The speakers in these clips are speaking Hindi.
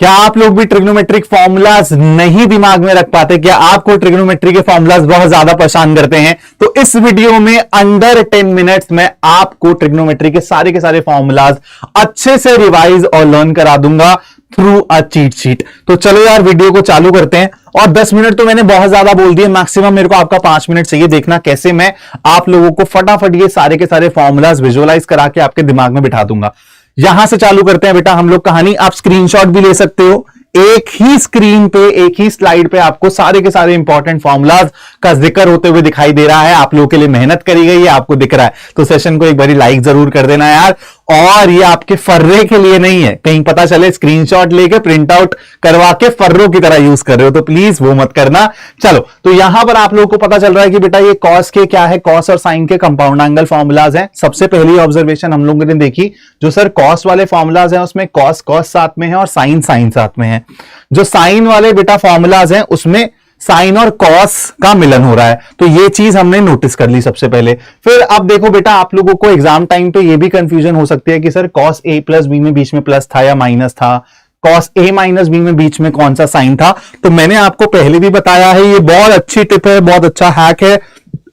क्या आप लोग भी ट्रिग्नोमेट्रिक फॉर्मूलाज नहीं दिमाग में रख पाते? क्या आपको ट्रिग्नोमेट्री के फॉर्मूलाज बहुत ज्यादा परेशान करते हैं? तो इस वीडियो में अंडर 10 मिनट्स में आपको ट्रिग्नोमेट्री के सारे फॉर्मूलाज अच्छे से रिवाइज और लर्न करा दूंगा थ्रू अ चीट शीट। तो चलो यार वीडियो को चालू करते हैं। और 10 मिनट तो मैंने बहुत ज्यादा बोल दिए, मैक्सिमम मेरे को आपका 5 मिनट चाहिए। देखना कैसे मैं आप लोगों को फटाफट ये सारे के सारे फॉर्मूलाज विजुअलाइज करा के आपके दिमाग में बिठा दूंगा। यहां से चालू करते हैं बेटा हम लोग कहानी। आप स्क्रीनशॉट भी ले सकते हो। एक ही स्क्रीन पे, एक ही स्लाइड पे आपको सारे के सारे इंपॉर्टेंट फॉर्मूलाज का जिक्र होते हुए दिखाई दे रहा है। आप लोगों के लिए मेहनत करी गई है, आपको दिख रहा है। तो सेशन को एक बारी लाइक जरूर कर देना यार। और ये आपके फर्रे के लिए नहीं है, कहीं पता चले स्क्रीनशॉट लेके प्रिंट आउट करवा के फर्रों की तरह यूज कर रहे हो, तो प्लीज वो मत करना। चलो, तो यहां पर आप लोगों को पता चल रहा है कि बेटा ये कॉस के क्या है, कॉस और साइन के कंपाउंड एंगल फॉर्मूलाज हैं। सबसे पहली ऑब्जर्वेशन हम लोगों ने देखी, जो सर कॉस वाले फॉर्मूलाज हैं उसमें कॉस कॉस साथ में है और साइन साइन साथ में है। जो साइन वाले बेटा फॉर्मूलाज हैं उसमें साइन और कॉस का मिलन हो रहा है। तो ये चीज हमने नोटिस कर ली सबसे पहले। फिर अब देखो बेटा, आप लोगों को एग्जाम टाइम पे ये भी कंफ्यूजन हो सकती है कि sir cos A plus B में बीच में प्लस था या माइनस था, कॉस ए माइनस बी में बीच में कौन सा साइन था। तो मैंने आपको पहले भी बताया है, ये बहुत अच्छी टिप है, बहुत अच्छा हैक है।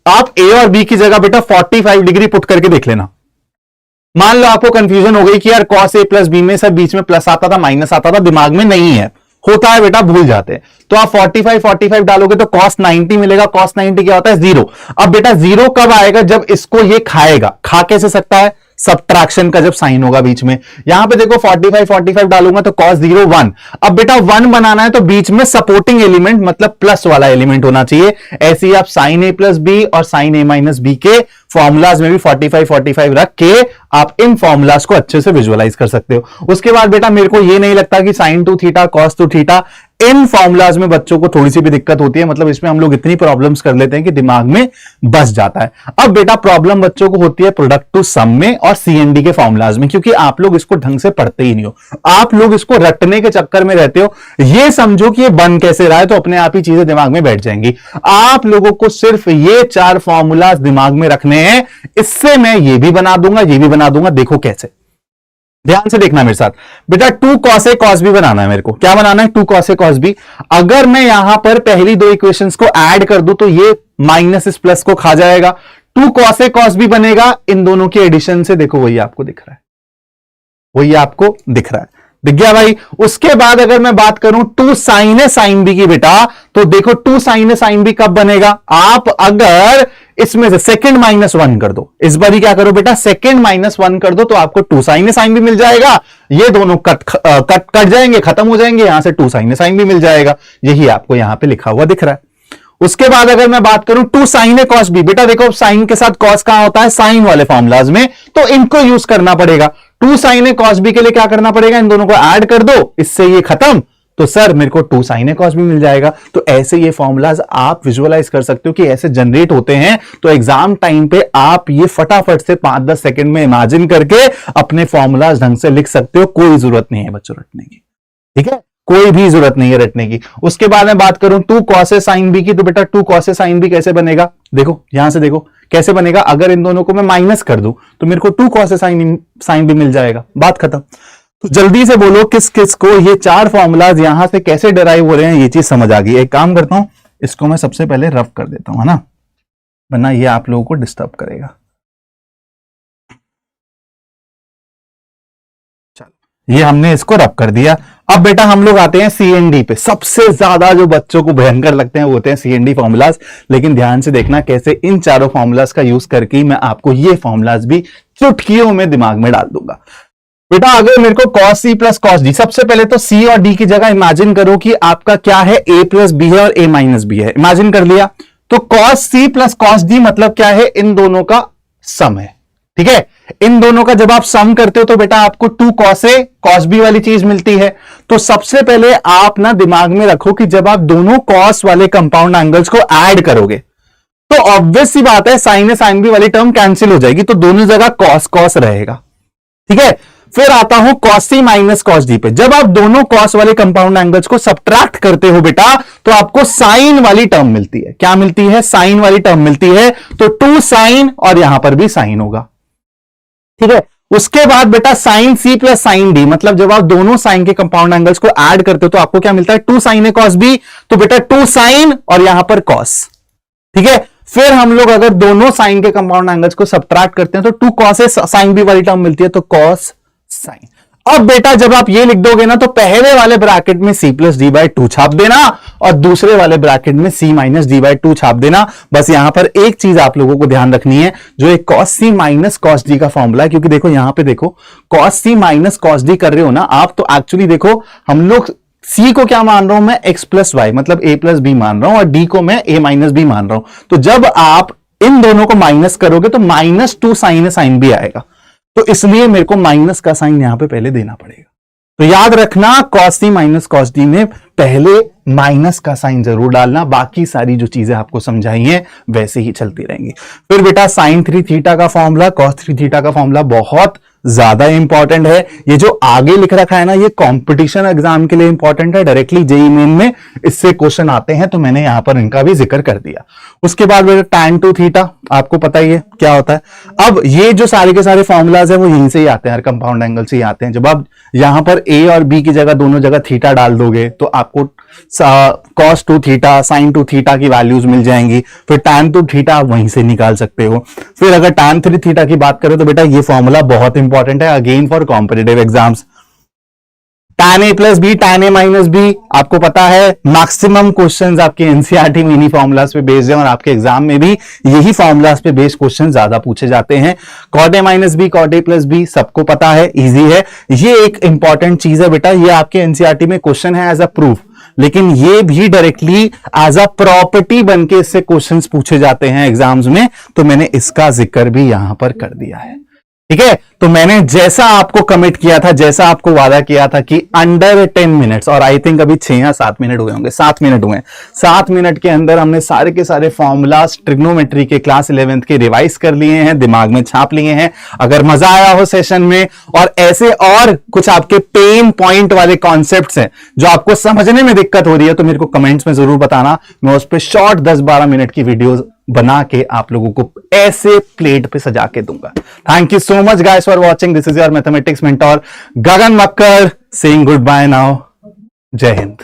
आप ए और बी की जगह बेटा 45 डिग्री पुट करके देख लेना। मान लो आपको कंफ्यूजन हो गई कि यार कॉस ए प्लस बी में सर बीच में प्लस आता था माइनस आता था, दिमाग में नहीं है, होता है बेटा, भूल जाते हैं। तो आप 45 डालोगे तो cos 90 मिलेगा। cos 90 क्या होता है? 0। अब बेटा 0 कब आएगा? जब इसको ये खाएगा। खा कैसे सकता है? सब्ट्रैक्शन का जब साइन होगा बीच में। यहां पे देखो 45 डालूंगा तो cos 0 1। अब बेटा 1 बनाना है तो बीच में सपोर्टिंग एलिमेंट मतलब प्लस वाला एलिमेंट होना चाहिए। ऐसे ही आप साइन ए प्लस बी और साइन ए माइनस बी के फॉर्मूलाज में भी 45 रख के आप इन फॉर्मूलाज को अच्छे से विजुअलाइज कर सकते हो। उसके बाद बेटा मेरे को ये नहीं लगता कि sine two theta cos two theta, इन फॉर्मूलाज में बच्चों को थोड़ी सी भी दिक्कत होती है। मतलब इसमें हम लोग इतनी प्रॉब्लम्स कर लेते हैं कि दिमाग में बस जाता है। अब बेटा प्रॉब्लम बच्चों को होती है प्रोडक्ट टू सम में और सीएनडी के फॉर्मूलाज में, क्योंकि आप लोग इसको ढंग से पढ़ते ही नहीं हो। आप लोग इसको रटने के चक्कर में रहते हो। ये समझो कि ये बन कैसे रहा है, तो अपने आप ही चीजें दिमाग में बैठ जाएंगी। आप लोगों को सिर्फ ये 4 फॉर्मूलाज दिमाग में रखने हैं। इससे मैं ये भी बना दूंगा, ये भी बना दूंगा। देखो कैसे, ध्यान से देखना मेरे साथ बेटा। 2 cos a cos b बनाना है मेरे को। क्या बनाना है? 2 cos a cos b। अगर मैं यहां पर पहली 2 इक्वेशंस को ऐड कर दूं तो ये माइनस इस प्लस को खा जाएगा। 2 cos a cos b बनेगा इन दोनों के एडिशन से। देखो वही आपको दिख रहा है, वही आपको दिख रहा है, दिख गया भाई। उसके बाद अगर मैं बात करूं 2 sin a sin b की बेटा, तो देखो 2 sin a sin b कब बनेगा? आप अगर इसमें से सेकंड -1 कर दो, इस बार ही क्या करो बेटा, सेकंड -1 कर दो, तो आपको 2 sin a sin b मिल जाएगा। ये दोनों कट जाएंगे, खत्म हो जाएंगे, यहां से 2 sin a sin b मिल जाएगा। यही आपको यहां पे लिखा हुआ दिख रहा है। उसके बाद अगर मैं बात करूं 2 sin a cos b, बेटा देखो साइन के साथ cos कहां होता है? साइन वाले फॉर्मूलाज में, तो इनको यूज करना पड़ेगा। 2 sin a cos b के लिए क्या करना पड़ेगा? इन दोनों को ऐड कर दो, इससे ये खत्म, तो सर मेरे को 2 sin a cos b मिल जाएगा। तो ऐसे ये फॉर्मूलाज आप विजुअलाइज कर सकते हो कि ऐसे जनरेट होते हैं। तो एग्जाम टाइम पे आप ये फटाफट से 5-10 सेकंड में इमेजिन करके अपने फॉर्मूलाज ढंग से लिख सकते हो। कोई जरूरत नहीं है बच्चों रटने की, ठीक है? कोई भी जरूरत नहीं है रटने की। उसके बाद मैं बात करूं 2 cos a sin b की, तो बेटा 2 cos a sin b कैसे बनेगा? देखो यहां से देखो कैसे बनेगा। अगर इन दोनों को मैं माइनस कर दूं तो मेरे को 2 cos a sin b मिल जाएगा। बात खत्म। तो जल्दी से बोलो किस किस को ये 4 फॉर्मूलाज यहां से कैसे डिराइव हो रहे हैं, ये चीज समझ आ गई। एक काम करता हूं, इसको मैं सबसे पहले रफ कर देता हूं, है ना, वरना ये आप लोगों को डिस्टर्ब करेगा। ये हमने इसको रब कर दिया। अब बेटा हम लोग आते हैं सीएनडी पे। सबसे ज्यादा जो बच्चों को भयंकर लगते हैं वो होते हैं सीएनडी फॉर्मूलाज। लेकिन ध्यान से देखना कैसे इन चारों फॉर्मूलाज का यूज करके मैं आपको ये फॉर्मूलाज भी चुटकियों में दिमाग में डाल दूंगा। बेटा अगर मेरे को cos c plus cos d, सबसे पहले तो c और d की जगह इमेजिन करो कि आपका क्या है, a प्लस बी है और a माइनस बी है। इमेजिन कर लिया। तो cos c plus cos d मतलब क्या है? इन दोनों का सम है, ठीक है? इन दोनों का जब आप सम करते हो तो बेटा आपको 2 cos a cos b वाली चीज मिलती है। तो सबसे पहले आप ना दिमाग में रखो कि जब आप दोनों cos वाले कंपाउंड एंगल्स को ऐड करोगे तो ऑब्वियस सी बात है sin a sin b वाली टर्म कैंसिल हो जाएगी, तो दोनों जगह cos cos रहेगा, ठीक है? फिर आता हूं cos c minus cos d पे। जब आप दोनों cos वाले कंपाउंड एंगल्स को सब्ट्रैक्ट करते हो बेटा, तो आपको साइन वाली टर्म मिलती है। क्या मिलती है? साइन वाली टर्म मिलती है। तो 2 sin और यहां पर भी साइन होगा, ठीक है? उसके बाद बेटा sine C plus sine D, मतलब जब आप दोनों साइन के कंपाउंड एंगल्स को ऐड करते हो तो आपको क्या मिलता है, 2 sin ए cos बी, तो बेटा 2 sin और यहां पर cos, ठीक है। फिर हम लोग अगर दोनों साइन के कंपाउंड एंगल्स को सब्ट्रैक्ट करते हैं तो 2 cos ए साइन बी वाली टर्म मिलती है, तो cos साइन। अब बेटा जब आप ये लिख दोगे ना तो पहले वाले ब्रैकेट में c प्लस डी बाई 2 छाप देना और दूसरे वाले ब्रैकेट में c माइनस डी बाई 2 छाप देना। बस यहां पर एक चीज आप लोगों को ध्यान रखनी है, जो एक cos c minus cos d का फॉर्मूला है, क्योंकि देखो यहां पे देखो cos c minus cos d कर रहे हो ना आप, तो एक्चुअली देखो हम लोग c को क्या मान रहा हूं मैं, x प्लस वाई, मतलब a प्लस बी मान रहा हूं, और d को मैं a माइनस बी मान रहा हूं। तो जब आप इन दोनों को माइनस करोगे तो -2 sin a sin b आएगा, तो इसलिए मेरे को माइनस का साइन यहां पे पहले देना पड़ेगा। तो याद रखना cos c minus cos d में पहले माइनस का साइन जरूर डालना, बाकी सारी जो चीजें आपको समझाई हैं वैसे ही चलती रहेंगी। फिर बेटा sin 3 थीटा का फॉर्मूला, cos 3 थीटा का फॉर्मूला बहुत ज्यादा इंपॉर्टेंट है। ये जो आगे लिख रखा है ना, ये कंपटीशन एग्जाम के लिए इंपॉर्टेंट है, डायरेक्टली जेईई मेन में इससे क्वेश्चन आते हैं, तो मैंने यहां पर इनका भी जिक्र कर दिया। उसके बाद बेटा tan 2 थीटा, आपको पता ही है क्या होता है। अब ये जो सारे के सारे फॉर्मूलाज है वो यहीं से ही आते हैं, हर कंपाउंड एंगल से ही आते हैं। जब आप यहां पर a और b की जगह दोनों जगह थीटा डाल दोगे तो आपको cos 2 थीटा sin 2 थीटा की वैल्यूज मिल जाएंगी। फिर tan 2 थीटा आप वहीं से निकाल सकते हो। फिर अगर tan 3 थीटा की बात करें तो बेटा ये फॉर्मूला बहुत इंपॉर्टेंट है again for competitive exams. tan a plus B tan a minus B, आपको पता है मैक्सिमम क्वेश्चंस आपके एनसीईआरटी मिनी फॉर्मूलाज पे बेस्ड है और आपके एग्जाम में भी यही फॉर्मूलाज पे बेस्ड क्वेश्चन ज्यादा पूछे जाते हैं। cot a minus B cot a plus B सबको पता है, इजी है। ये एक इंपॉर्टेंट चीज है बेटा, ये आपके एनसीईआरटी में क्वेश्चन है एज अ प्रूफ, लेकिन ये भी डायरेक्टली एज अ प्रॉपर्टी बनके इससे क्वेश्चंस पूछे जाते हैं एग्जाम्स में, तो मैंने इसका जिक्र भी यहां पर कर दिया है, ठीक है। तो मैंने जैसा आपको कमिट किया था, जैसा आपको वादा किया था कि अंडर 10 मिनट्स, और आई थिंक अभी 6 या 7 मिनट हुए होंगे, 7 मिनट हुए, 7 मिनट के अंदर हमने सारे के सारे फॉर्मूलाज ट्रिग्नोमेट्री के क्लास 11th के रिवाइज कर लिए हैं, दिमाग में छाप लिए हैं। अगर मजा आया हो सेशन में और ऐसे और कुछ आपके पेन पॉइंट वाले कॉन्सेप्ट्स हैं जो आपको समझने में दिक्कत हो रही है, तो मेरे को कमेंट्स में जरूर बताना, मैं उस पर शॉर्ट 10-12 मिनट की वीडियोज बना के आप लोगों को ऐसे प्लेट पे सजा के दूंगा। Thank you so much guys for watching, this is your mathematics mentor Gagan Makkar saying good bye now. जय हिंद।